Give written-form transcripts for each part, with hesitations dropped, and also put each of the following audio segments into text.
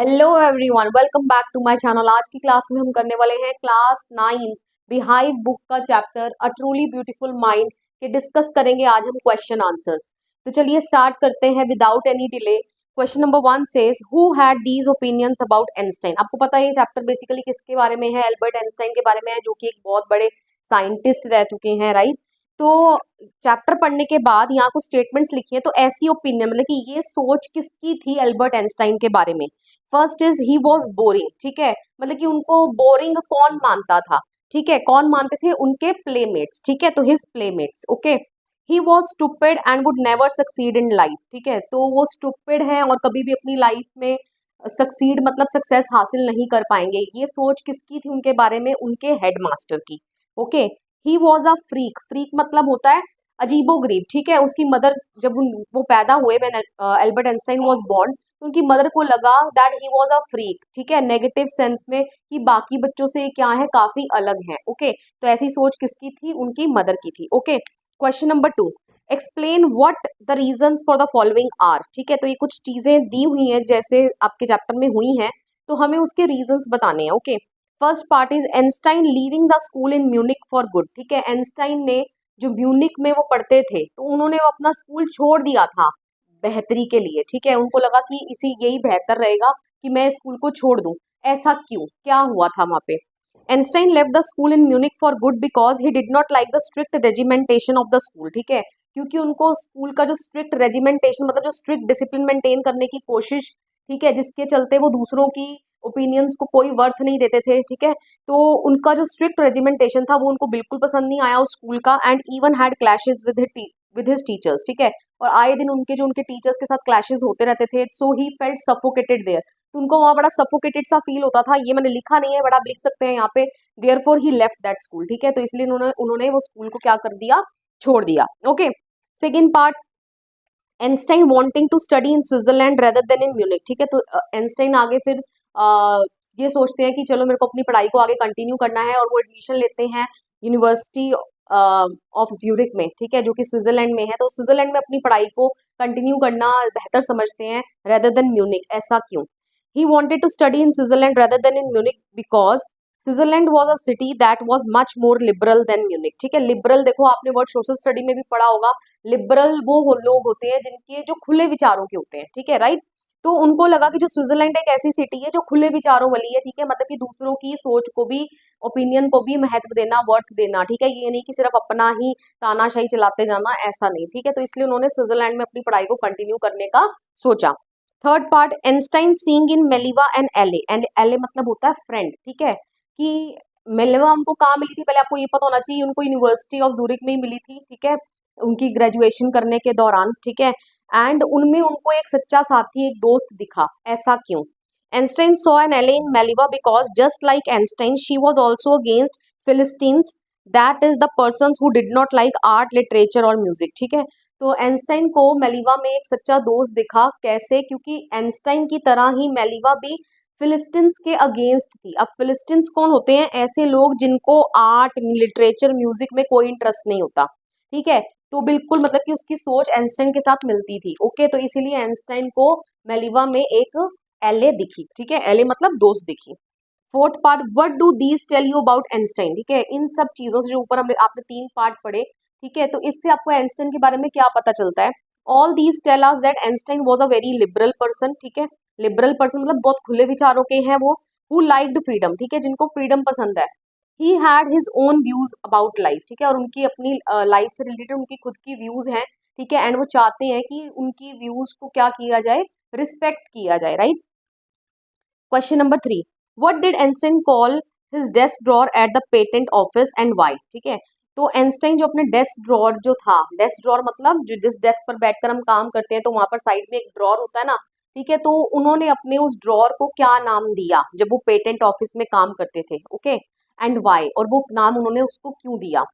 Hello everyone, welcome back to my channel. आज की class में हम करने वाले हैं क्लास 9 बिहाइव बुक का chapter a truly beautiful mind के डिस्कस करेंगे आज हम क्वेश्चन आंसर्स। तो चलिए स्टार्ट करते हैं without any delay. Question number 1 says who had these opinions about Einstein. आपको पता है ये चैप्टर बेसिकली किसके बारे में है? एल्बर्ट आइंस्टाइन के बारे में है, जो कि एक बहुत बड़े साइंटिस्ट रह चुके हैं, राइट। तो चैप्टर पढ़ने के बाद यहाँ कुछ स्टेटमेंट्स लिखी है, तो ऐसी ओपिनियन मतलब कि ये सोच किसकी थी एल्बर्ट आइंस्टाइन के बारे में। First is he was boring, ठीक है, मतलब कि उनको बोरिंग कौन मानता था, ठीक है, कौन मानते थे? उनके प्लेमेट्स, ठीक है, तो his playmates. Okay, he was stupid and would never succeed in life, ठीक है, तो वो स्टूपिड है और कभी भी अपनी लाइफ में सक्सीड मतलब सक्सेस हासिल नहीं कर पाएंगे। ये सोच किसकी थी उनके बारे में? उनके हेडमास्टर की। Okay, he was a freak, freak मतलब होता है अजीबोगरीब, ठीक है। उसकी मदर जब वो पैदा हुए, when Albert Einstein was born, उनकी मदर को लगा that he was a freak, ठीक है, नेगेटिव सेंस में कि बाकी बच्चों से क्या है, काफी अलग है। ओके, तो ऐसी सोच किसकी थी? उनकी मदर की थी। Okay, question number 2, explain what the reasons for the following are, ठीक है, तो ये कुछ चीजें दी हुई हैं जैसे आपके चैप्टर में हुई हैं, तो हमें उसके रीजंस बताने हैं। Okay, first part is Einstein leaving the school in Munich for good, ठीक है, आइंस्टाइन ने जो म्यूनिक में वो पढ़ते थे तो उन्होंने वो अपना स्कूल छोड़ दिया था बेहतरी के लिए, ठीक है, उनको लगा कि इसी यही बेहतर रहेगा कि मैं स्कूल को छोड़ दूं। ऐसा क्यों, क्या हुआ था वहां पे? Einstein left the school in Munich for good because he did not like the strict regimentation of the school, ठीक है, क्योंकि उनको स्कूल का जो स्ट्रिक्ट रेजिमेंटेशन मतलब जो स्ट्रिक्ट डिसिप्लिन मेंटेन करने की कोशिश, ठीक है, जिसके चलते वो दूसरों की ओपिनियंस को कोई वर्थ नहीं देते थे, ठीक है, तो उनका जो स्ट्रिक्ट रेजिमेंटेशन था वो उनको बिल्कुल पसंद नहीं आया उस स्कूल का, and even had clashes with his teachers, ठीक है, और आए दिन उनके टीचर्स के साथ क्लैशेस होते रहते थे। सो ही फेल्ट सफोकेटेड देयर, तो उनको वहां बड़ा सफोकेटेड सा फील होता था। ये मैंने लिखा नहीं है बट आप लिख सकते हैं यहाँ पे, therefore he left that school, ठीक है, तो इसलिए उन्होंने उन्होंने वो स्कूल को क्या कर दिया? छोड़ दिया। Okay, second part, Einstein wanting to study in Switzerland rather than in Munich, ठीक है, तो आइंस्टाइन आगे फिर ये सोचते हैं कि चलो मेरे को अपनी पढ़ाई को आगे कंटिन्यू करना है, और वो एडमिशन लेते हैं यूनिवर्सिटी ऑफ ज्यूरिक में, ठीक है, जो कि स्विट्जरलैंड में है, तो स्विट्जरलैंड में अपनी पढ़ाई को कंटिन्यू करना बेहतर समझते हैं रेदर देन म्यूनिक। ऐसा क्यों? He wanted to study in Switzerland rather than in Munich because Switzerland was a city that was much more liberal than Munich, ठीक है, लिबरल देखो आपने वर्ड सोशल स्टडी में भी पढ़ा होगा। लिबरल लोग होते हैं जिनके जो खुले विचारों के होते हैं, ठीक है, राइट। तो उनको लगा कि जो स्विट्जरलैंड एक ऐसी सिटी है जो खुले विचारों वाली है, ठीक है, मतलब कि दूसरों की सोच को भी, ओपिनियन को भी महत्व देना, वर्थ देना, ठीक है, ये नहीं कि सिर्फ अपना ही तानाशाही चलाते जाना, ऐसा नहीं, ठीक है, तो इसलिए उन्होंने स्विट्जरलैंड में अपनी पढ़ाई को कंटिन्यू करने का सोचा। Third part, Einstein seeing in Mileva and एले मतलब होता है फ्रेंड, ठीक है, कि मेलिवा उनको कहाँ मिली थी? पहले आपको ये पता होना चाहिए, उनको यूनिवर्सिटी ऑफ जूरिक में ही मिली थी, ठीक है, उनकी ग्रेजुएशन करने के दौरान, ठीक है, एंड उनमें उनको एक सच्चा साथी, एक दोस्त दिखा। ऐसा क्यों? Einstein saw an ally in Maliva because just like Einstein, she was also against Philistines, that is the persons who did not like art, literature और music, ठीक है, तो एंस्टाइन को मेलिवा में एक सच्चा दोस्त दिखा। कैसे? क्योंकि एंस्टाइन की तरह ही मेलिवा भी फिलिस्तीन्स के अगेंस्ट थी। अब फिलिस्तीन्स कौन होते हैं? ऐसे लोग जिनको आर्ट, लिटरेचर, म्यूजिक में कोई इंटरेस्ट नहीं होता, ठीक है, तो बिल्कुल मतलब कि उसकी सोच आइंस्टाइन के साथ मिलती थी। ओके, तो इसीलिए आइंस्टाइन को मेलिवा में एक एले दिखी, ठीक है, एले मतलब दोस्त दिखी। Fourth part, what do these tell you about Einstein, ठीक है, इन सब चीजों से जो ऊपर हमने आपने 3 पार्ट पढ़े, ठीक है, तो इससे आपको आइंस्टाइन के बारे में क्या पता चलता है? All these tell us that Einstein was a very liberal person, ठीक है, लिबरल पर्सन मतलब बहुत खुले विचारों के हैं वो, हु लाइक्ड फ्रीडम, ठीक है, जिनको फ्रीडम पसंद है। He had his own views about life, ठीक है, और उनकी अपनी लाइफ से रिलेटेड उनकी खुद की व्यूज हैं, ठीक है, एंड वो चाहते हैं कि उनकी व्यूज को क्या किया जाए? रिस्पेक्ट किया जाए, right. Question number 3, what did Einstein call his desk drawer at the patent office and why, ठीक है, तो आइंस्टाइन जो अपने डेस्क ड्रॉर जो था, डेस्क ड्रॉर मतलब जो जिस डेस्क पर बैठकर हम काम करते हैं तो वहां पर साइड में एक ड्रॉर होता है ना, ठीक है, तो उन्होंने अपने उस ड्रॉर को क्या नाम दिया जब वो पेटेंट ऑफिस में काम करते थे? ओके, एंड वाई, और वो नाम उन्होंने उसको क्यों दिया?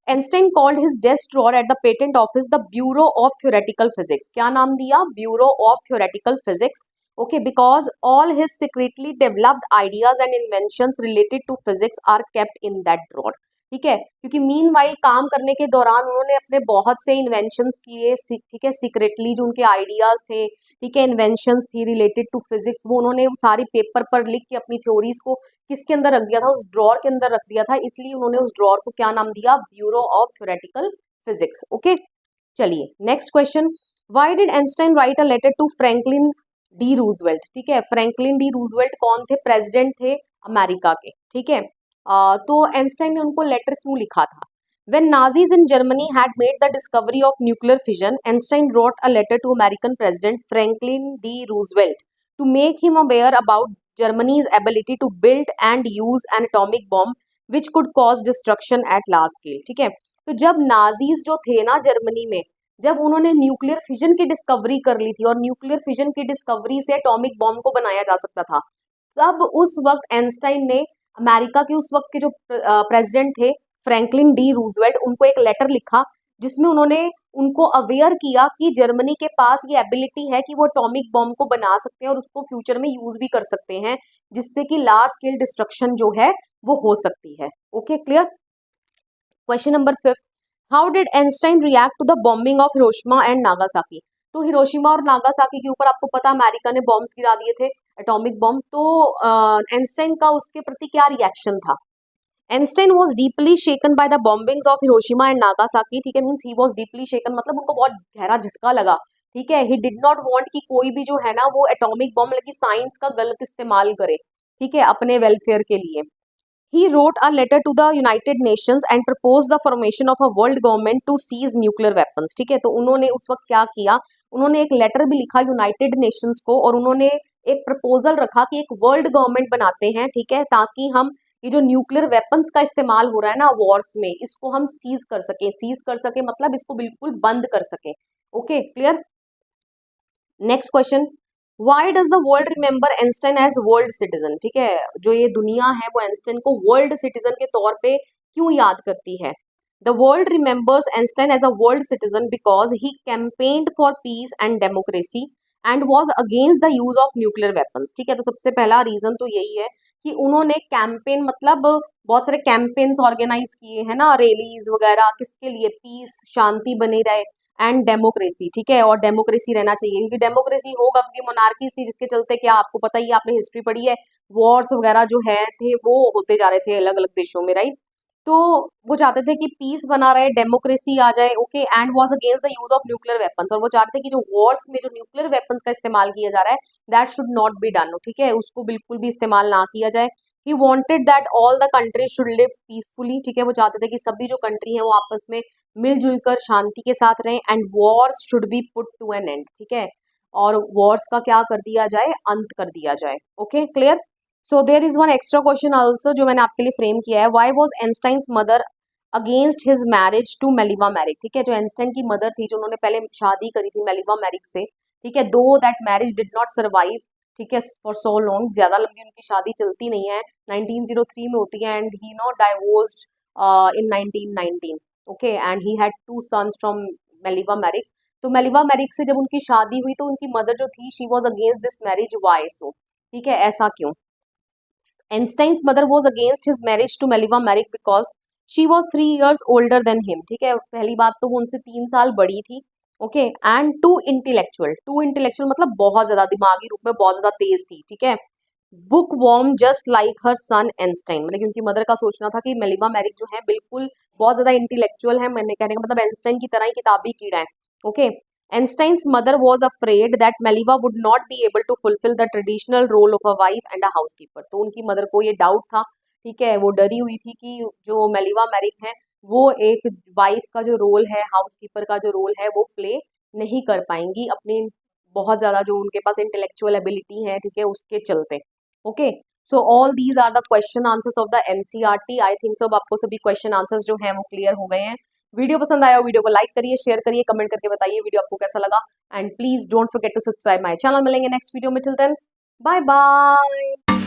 Einstein called his desk drawer at the patent office the Bureau of Theoretical Physics. क्या नाम दिया? Bureau of Theoretical Physics. Okay, because all his secretly developed ideas and inventions related to physics are kept in that drawer. ठीक है, क्योंकि meanwhile काम करने के दौरान उन्होंने अपने बहुत से इन्वेंशंस किए, ठीक है, सीक्रेटली जो उनके आइडियाज थे, ठीक है, इन्वेंशंस थी रिलेटेड टू फिजिक्स, वो उन्होंने सारी पेपर पर लिख के अपनी थ्योरीज को किसके अंदर रख दिया था, उस ड्रॉर के अंदर रख दिया था, इसलिए उन्होंने उस ड्रॉर को क्या नाम दिया, bureau of theoretical physics. Okay, चलिए next question, why did Einstein write a letter to Franklin D Roosevelt, ठीक है, फ्रैंकलिन डी रूजवेल्ट कौन थे, प्रेसिडेंट थे अमेरिका के, ठीक है, तो आइंस्टाइन ने उनको लेटर क्यों लिखा था। When Nazis in Germany had made the discovery of nuclear fission, Einstein wrote a letter to American President Franklin D. Roosevelt to make him aware about Germany's ability to build and use an atomic bomb which could cause destruction at large scale। ठीक है, तो जब Nazis जो थे ना Germany में, जब उन्होंने न्यूक्लियर फिजन की डिस्कवरी कर ली थी और न्यूक्लियर फिजन की डिस्कवरी से एटॉमिक बॉम्ब को बनाया जा सकता था, तब उस वक्त आइंस्टाइन ने अमेरिका के उस वक्त के जो प्रेसिडेंट थे फ्रैंकलिन डी रूजवेल्ट, उनको एक लेटर लिखा जिसमें उन्होंने उनको अवेयर किया कि जर्मनी के पास ये एबिलिटी है कि वो एटॉमिक बॉम्ब को बना सकते हैं और उसको फ्यूचर में यूज भी कर सकते हैं, जिससे कि लार्ज स्केल डिस्ट्रक्शन जो है वो हो सकती है। Okay, clear. Question number 5, how did Einstein react to the bombing of Hiroshima and Nagasaki. तो हिरोशिमा और नागासाकी के ऊपर आपको पता अमेरिका ने बॉम्ब्स गिरा दिए थे, एटॉमिक बॉम्ब, तो आइंस्टाइन का उसके प्रति क्या रिएक्शन था। Einstein was deeply shaken by the bombings of Hiroshima and Nagasaki, ठीक है, means he was deeply shaken मतलब उनको बहुत गहरा झटका लगा, ठीक है। He did not want कि कोई भी जो है ना वो एटॉमिक बॉम्ब लगी साइंस का गलत इस्तेमाल करे, ठीक है, अपने वेलफेयर के लिए। He wrote a letter to the United Nations and proposed the formation of a world government to seize nuclear weapons, ठीक है, तो उन्होंने उस वक्त क्या किया, उन्होंने एक लेटर भी लिखा यूनाइटेड नेशंस को और उन्होंने एक प्रपोजल रखा कि एक वर्ल्ड गवर्नमेंट बनाते हैं, ठीक है, ताकि हम ये जो न्यूक्लियर वेपन्स का इस्तेमाल हो रहा है ना वॉर्स में, इसको हम सीज कर सके मतलब इसको बिल्कुल बंद कर सके। Okay, clear. Next question, why does the world remember Einstein as world citizen, ठीक है, जो ये दुनिया है वो आइंस्टाइन को वर्ल्ड सिटीजन के तौर पे क्यों याद करती है। The world remembers Einstein as a world citizen because he campaigned for peace and democracy and was against the use of nuclear weapons, ठीक है, तो सबसे पहला रीजन तो यही है कि उन्होंने कैंपेन मतलब बहुत सारे कैंपेन्स ऑर्गेनाइज किए हैं ना, रैलीज वगैरह, किसके लिए, पीस, शांति बनी रहे एंड डेमोक्रेसी, ठीक है, और डेमोक्रेसी रहना चाहिए क्योंकि डेमोक्रेसी होगा, क्योंकि मोनार्कीज थी जिसके चलते क्या आपको पता ही, आपने हिस्ट्री पढ़ी है, वॉर्स वगैरह जो है थे वो होते जा रहे थे अलग अलग देशों में, राइट। तो वो चाहते थे कि पीस बना रहे, डेमोक्रेसी आ जाए, okay, and was against the use of nuclear weapons, और वो चाहते थे कि जो वॉर्स में जो न्यूक्लियर वेपन्स का इस्तेमाल किया जा रहा है that should not be done, ठीक है, उसको बिल्कुल भी इस्तेमाल ना किया जाए। He wanted that all the countries should live peacefully, ठीक है, वो चाहते थे कि सभी जो कंट्री है वो आपस में मिलजुल कर शांति के साथ रहें, and wars should be put to an end, ठीक है, और वॉर्स का क्या कर दिया जाए, अंत कर दिया जाए। Okay, clear. So there is one extra question also जो मैंने आपके लिए फ्रेम किया है, why was Einstein's mother against his marriage to Mileva Maric, ठीक है, जो आइंस्टाइन की मदर थी जो उन्होंने पहले शादी करी थी मेलिवा मैरिक से, ठीक है, दो that marriage did not survive, ठीक है, फॉर सो लॉन्ग, ज्यादा लंबी उनकी शादी चलती नहीं है, 1903 में होती है, and he no divorced in 1919, okay, and he had 2 sons from Mileva Maric. तो मेलिवा मैरिक से जब उनकी शादी हुई तो उनकी मदर जो थी she was against this marriage, why so, ठीक है, ऐसा क्यों। Einstein's mother was against his marriage to Meliva Merrick because she was 3 years older than him, ठीक है, पहली बात तो वो उनसे 3 साल बड़ी थी, ओके, एंड टू इंटेलेक्चुअल मतलब बहुत ज्यादा दिमागी रूप में बहुत ज्यादा तेज थी, ठीक है, बुक वॉर्म जस्ट लाइक हर सन आइंस्टाइन, मतलब उनकी मदर का सोचना था कि मेलिवा मैरिक जो है बिल्कुल बहुत ज्यादा इंटेलेक्चुअल है, मैंने कहने का मतलब आइंस्टाइन की तरह ही किताबी कीड़ा है। Okay, Einstein's mother was afraid that Meliva would not be able to fulfill the traditional role of a wife and a housekeeper, तो उनकी मदर को ये डाउट था, ठीक है, वो डरी हुई थी कि जो मेलिवा मैरिक है वो एक वाइफ का जो रोल है, हाउसकीपर का जो रोल है वो प्ले नहीं कर पाएंगी अपनी बहुत ज्यादा जो उनके पास इंटेलेक्चुअल एबिलिटी है, ठीक है, उसके चलते। Okay, so all these are the question answers of the NCERT. I think सब आपको सभी क्वेश्चन आंसर्स जो हैं वो क्लियर हो गए हैं। वीडियो पसंद आया, वीडियो को लाइक करिए, शेयर करिए, कमेंट करके बताइए वीडियो आपको कैसा लगा, and please don't forget to subscribe my channel. मिलेंगे नेक्स्ट वीडियो में, टिल देन बाय बाय।